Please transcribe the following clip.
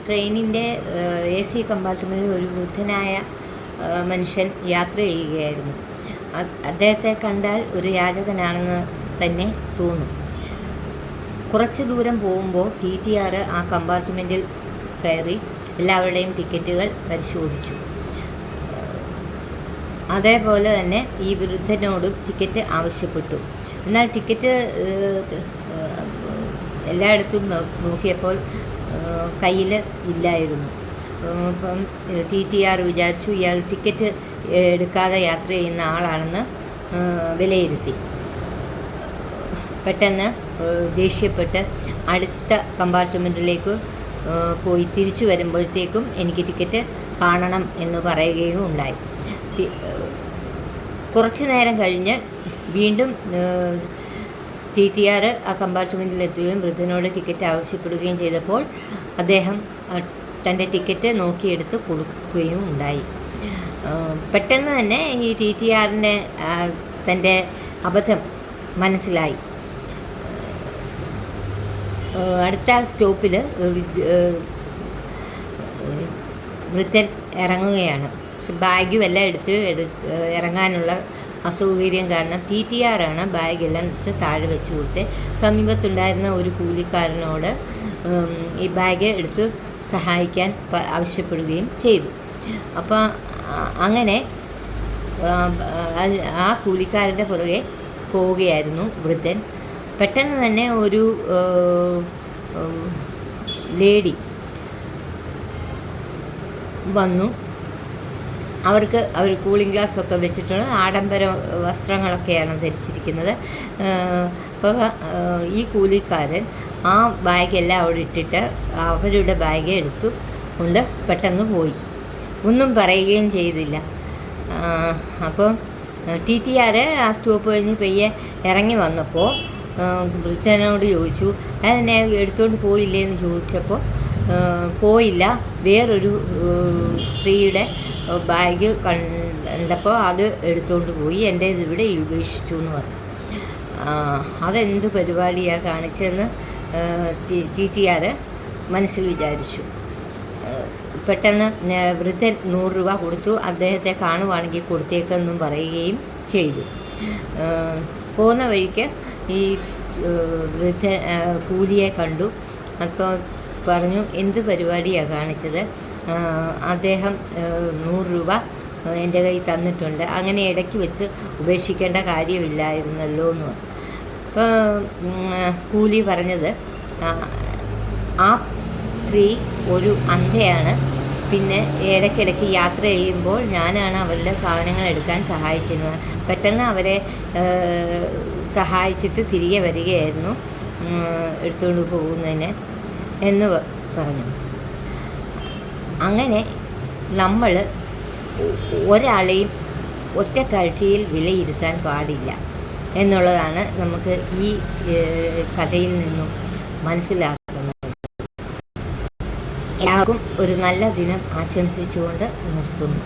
ട്രെയിനിൻ്റെ AC കമ്പാർട്ട്മെൻറ്റിൽ ഒരു വൃദ്ധനായ മനുഷ്യൻ യാത്ര ചെയ്യുകയായിരുന്നു. അദ്ദേഹത്തെ കണ്ടാൽ ഒരു യാചകനാണെന്ന് തന്നെ തോന്നും. കുറച്ച് ദൂരം പോകുമ്പോൾ TTR ആ കമ്പാർട്ട്മെൻറ്റിൽ കയറി എല്ലാവരുടെയും ടിക്കറ്റുകൾ പരിശോധിച്ചു. അതേപോലെ തന്നെ ഈ വൃദ്ധനോടും ടിക്കറ്റ് ആവശ്യപ്പെട്ടു. എന്നാൽ ടിക്കറ്റ് എല്ലായിടത്തും നോക്കിയപ്പോൾ കയ്യിൽ ഇല്ലായിരുന്നു. അപ്പം TTR വിചാരിച്ചു ഇയാൾ ടിക്കറ്റ് എടുക്കാതെ യാത്ര ചെയ്യുന്ന ആളാണെന്ന് വിലയിരുത്തി. പെട്ടെന്ന് ദേഷ്യപ്പെട്ട് അടുത്ത കമ്പാർട്ട്മെൻറ്റിലേക്ക് പോയി തിരിച്ചു വരുമ്പോഴത്തേക്കും എനിക്ക് ടിക്കറ്റ് കാണണം എന്ന് പറയുകയും ഉണ്ടായി. കുറച്ച് നേരം കഴിഞ്ഞ് വീണ്ടും TTR ആ കമ്പാർട്ട്മെൻറ്റിലെത്തുകയും വൃദ്ധനോട് ടിക്കറ്റ് ആവശ്യപ്പെടുകയും ചെയ്തപ്പോൾ അദ്ദേഹം തൻ്റെ ടിക്കറ്റ് നോക്കിയെടുത്ത് കൊടുക്കുകയും ഉണ്ടായി. പെട്ടെന്ന് തന്നെ ഈ TTRന് തൻ്റെ അബദ്ധം മനസ്സിലായി. അടുത്ത സ്റ്റോപ്പിൽ വൃദ്ധൻ ഇറങ്ങുകയാണ്. പക്ഷെ ബാഗും എല്ലാം എടുത്ത് ഇറങ്ങാനുള്ള അസൗകര്യം കാരണം TTR ആണ് ബാഗെല്ലാം താഴെ വെച്ച് കൊടുത്ത് സമീപത്തുണ്ടായിരുന്ന ഒരു കൂലിക്കാരനോട് ഈ ബാഗ് എടുത്ത് സഹായിക്കാൻ ആവശ്യപ്പെടുകയും ചെയ്തു. അപ്പോൾ അങ്ങനെ ആ കൂലിക്കാരൻ്റെ പുറകെ പോവുകയായിരുന്നു വൃദ്ധൻ. പെട്ടെന്ന് തന്നെ ഒരു ലേഡി വന്നു. അവർ കൂളിംഗ് ഗ്ലാസ് ഒക്കെ വെച്ചിട്ടുള്ള ആഡംബര വസ്ത്രങ്ങളൊക്കെയാണ് ധരിച്ചിരിക്കുന്നത്. അപ്പോൾ ഈ കൂലിക്കാരൻ ആ ബാഗെല്ലാം അവിടെ ഇട്ടിട്ട് അവരുടെ ബാഗ് എടുത്തു കൊണ്ട് പെട്ടെന്ന് പോയി. ഒന്നും പറയുകയും ചെയ്തില്ല. അപ്പോൾ TTR ആ സ്റ്റോപ്പ് കഴിഞ്ഞ് പയ്യെ ഇറങ്ങി വന്നപ്പോൾ വൃദ്ധനോട് ചോദിച്ചു, അതെന്നെ എടുത്തുകൊണ്ട് പോയില്ലേ എന്ന് ചോദിച്ചപ്പോൾ പോയില്ല, വേറൊരു സ്ത്രീയുടെ ബാഗ് കണ്ടപ്പോൾ അത് എടുത്തുകൊണ്ട് പോയി, എൻ്റെ ഇതിവിടെ ഉപേക്ഷിച്ചു എന്ന് പറഞ്ഞു. അതെന്ത് പരിപാടിയാണ് കാണിച്ചതെന്ന് TTR മനസ്സിൽ വിചാരിച്ചു. പെട്ടെന്ന് വൃദ്ധൻ 100 രൂപ കൊടുത്തു. അദ്ദേഹത്തെ കാണുവാണെങ്കിൽ കൊടുത്തേക്കെന്നും പറയുകയും ചെയ്തു. പോകുന്ന വഴിക്ക് ഈ വൃദ്ധ കൂലിയെ കണ്ടു. അപ്പോൾ പറഞ്ഞു, എന്ത് പരിപാടിയാണ് കാണിച്ചത്, അദ്ദേഹം 100 രൂപ എൻ്റെ കയ്യിൽ തന്നിട്ടുണ്ട്, അങ്ങനെ ഇടയ്ക്ക് വെച്ച് ഉപേക്ഷിക്കേണ്ട കാര്യമില്ലായിരുന്നല്ലോ എന്ന് പറഞ്ഞു. അപ്പോൾ കൂലി പറഞ്ഞത്, ആ സ്ത്രീ ഒരു അന്ധയാണ്, പിന്നെ ഇടയ്ക്കിടയ്ക്ക് യാത്ര ചെയ്യുമ്പോൾ ഞാനാണ് അവരുടെ സാധനങ്ങൾ എടുക്കാൻ സഹായിച്ചിരുന്നത്, പെട്ടെന്ന് അവരെ സഹായിച്ചിട്ട് തിരികെ വരികയായിരുന്നു എടുത്തുകൊണ്ട് പോകുന്നതിന് എന്ന് പറഞ്ഞു. അങ്ങനെ നമ്മൾ ഒരാളെയും ഒറ്റ കാഴ്ചയിൽ വിലയിരുത്താൻ പാടില്ല എന്നുള്ളതാണ് നമുക്ക് ഈ കഥയിൽ നിന്നും മനസ്സിലാക്കുന്നത്. എല്ലാവർക്കും ഒരു നല്ല ദിനം ആശംസിച്ചുകൊണ്ട് നിർത്തുന്നു.